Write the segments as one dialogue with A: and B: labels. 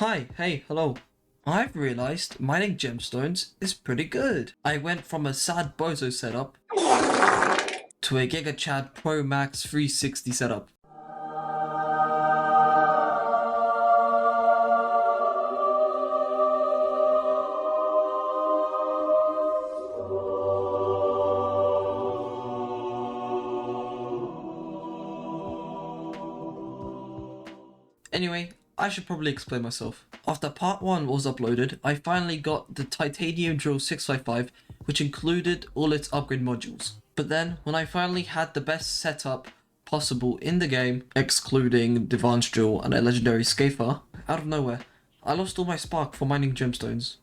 A: Hey, hello. I've realized mining gemstones is pretty good. I went from a sad bozo setup to a Giga Chad Pro Max 360 setup. Anyway, I should probably explain myself. After part 1 was uploaded, I finally got the titanium drill 655, which included all its upgrade modules. But then, when I finally had the best setup possible in the game, excluding Divan's drill and a legendary Scather, out of nowhere, I lost all my spark for mining gemstones.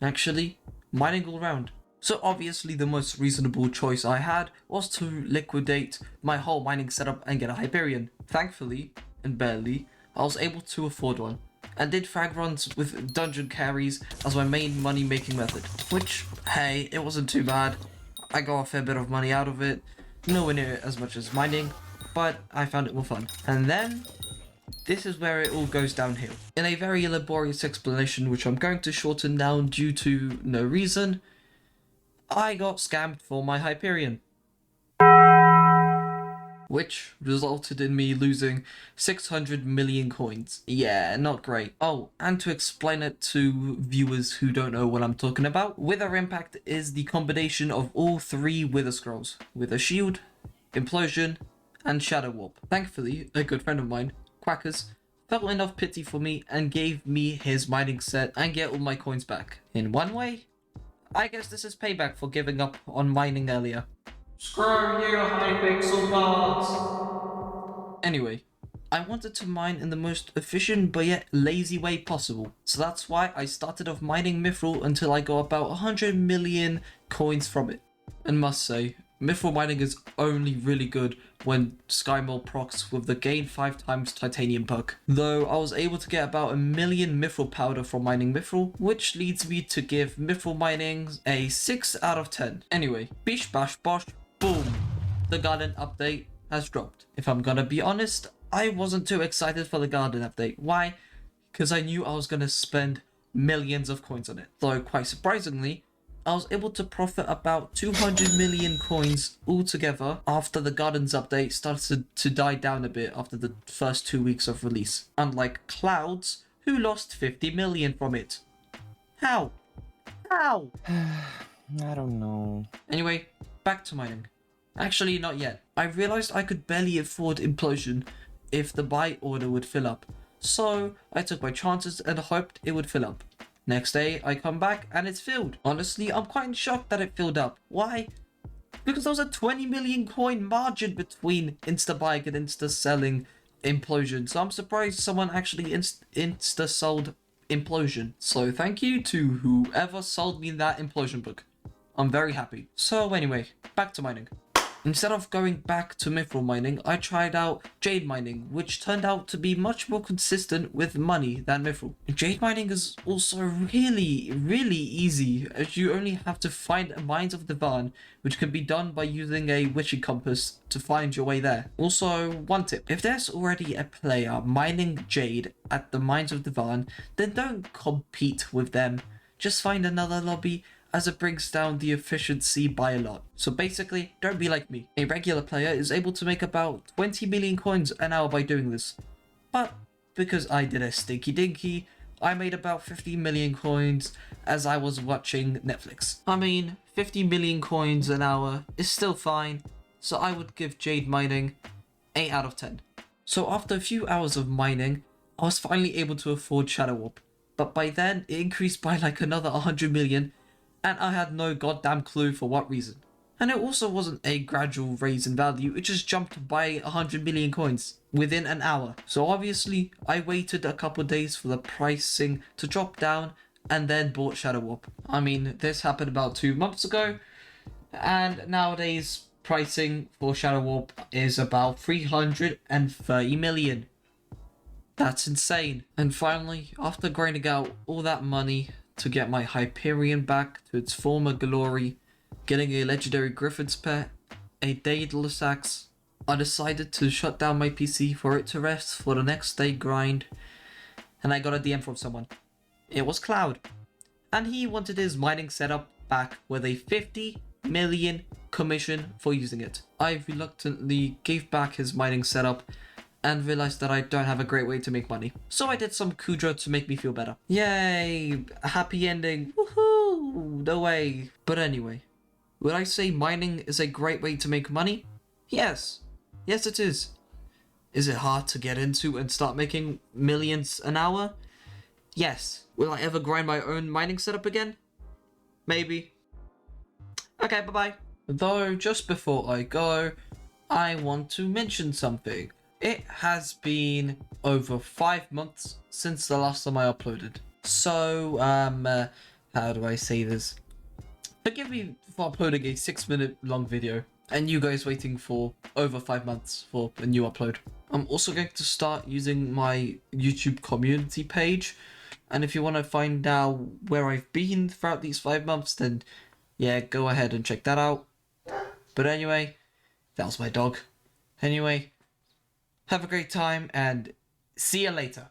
A: Actually, mining all round. So obviously the most reasonable choice I had was to liquidate my whole mining setup and get a Hyperion. Thankfully, and barely, I was able to afford one, and did frag runs with dungeon carries as my main money making method. Which, hey, it wasn't too bad. I got a fair bit of money out of it, nowhere near as much as mining, but I found it more fun. And then, this is where it all goes downhill. In a very laborious explanation which I'm going to shorten down due to no reason, I got scammed for my Hyperion, which resulted in me losing 600 million coins. Yeah, not great. Oh, and to explain it to viewers who don't know what I'm talking about, Wither Impact is the combination of all three Wither Scrolls: Wither Shield, Implosion, and Shadow Warp. Thankfully, a good friend of mine, Quackers, felt enough pity for me and gave me his mining set and get all my coins back. In one way, I guess this is payback for giving up on mining earlier. Screw you, Hypixel gods! Anyway, I wanted to mine in the most efficient but yet lazy way possible. So that's why I started off mining Mithril until I got about 100 million coins from it. And must say, Mithril mining is only really good when Skymol procs with the gain 5 times titanium perk. Though I was able to get about 1 million Mithril powder from mining Mithril, which leads me to give Mithril mining a 6 out of 10. Anyway, bish bash bosh, boom! The garden update has dropped. If I'm gonna be honest, I wasn't too excited for the garden update. Why? Because I knew I was gonna spend millions of coins on it. Though quite surprisingly, I was able to profit about 200 million coins altogether after the Gardens update started to die down a bit after the first 2 weeks of release. Unlike Clouds, who lost 50 million from it. How? How?
B: I don't know.
A: Anyway, back to mining. Actually, not yet. I realized I could barely afford Implosion if the buy order would fill up. So I took my chances and hoped it would fill up. Next day, I come back and it's filled. Honestly, I'm quite shocked that it filled up. Why? Because there was a 20 million coin margin between insta-buying and insta-selling Implosion. So I'm surprised someone actually insta-sold Implosion. So thank you to whoever sold me that Implosion book. I'm very happy. So anyway, back to mining. Instead of going back to Mithril mining, I tried out Jade mining, which turned out to be much more consistent with money than Mithril. Jade mining is also really easy, as you only have to find a Mines of Divan, which can be done by using a witching compass to find your way there. Also, one tip: if there's already a player mining Jade at the Mines of Divan, then don't compete with them. Just find another lobby, as it brings down the efficiency by a lot. So basically, don't be like me. A regular player is able to make about 20 million coins an hour by doing this. But because I did a stinky dinky, I made about 50 million coins as I was watching Netflix. I mean, 50 million coins an hour is still fine, so I would give Jade mining 8 out of 10. So after a few hours of mining, I was finally able to afford Shadow Warp. But by then, it increased by like another 100 million, and I had no goddamn clue for what reason. And it also wasn't a gradual raise in value, it just jumped by 100 million coins within an hour. So obviously, I waited a couple days for the pricing to drop down and then bought Shadow Warp. I mean, this happened about 2 months ago, and nowadays pricing for Shadow Warp is about 330 million. That's insane. And finally, after grinding out all that money to get my Hyperion back to its former glory, getting a legendary Griffin's pet, a Daedalus axe, I decided to shut down my PC for it to rest for the next day grind, and I got a DM from someone. It was Cloud, and he wanted his mining setup back with a 50 million commission for using it. I reluctantly gave back his mining setup and realized that I don't have a great way to make money. So I did some Kudra to make me feel better. Yay! Happy ending. Woohoo! No way. But anyway, would I say mining is a great way to make money? Yes. Yes, it is. Is it hard to get into and start making millions an hour? Yes. Will I ever grind my own mining setup again? Maybe. Okay, bye-bye. Though, just before I go, I want to mention something. It has been over 5 months since the last time I uploaded. So, how do I say this? Forgive me for uploading a 6-minute long video and you guys waiting for over 5 months for a new upload. I'm also going to start using my YouTube community page, and if you want to find out where I've been throughout these 5 months, then yeah, go ahead and check that out. But anyway, that was my dog. Anyway, have a great time and see you later.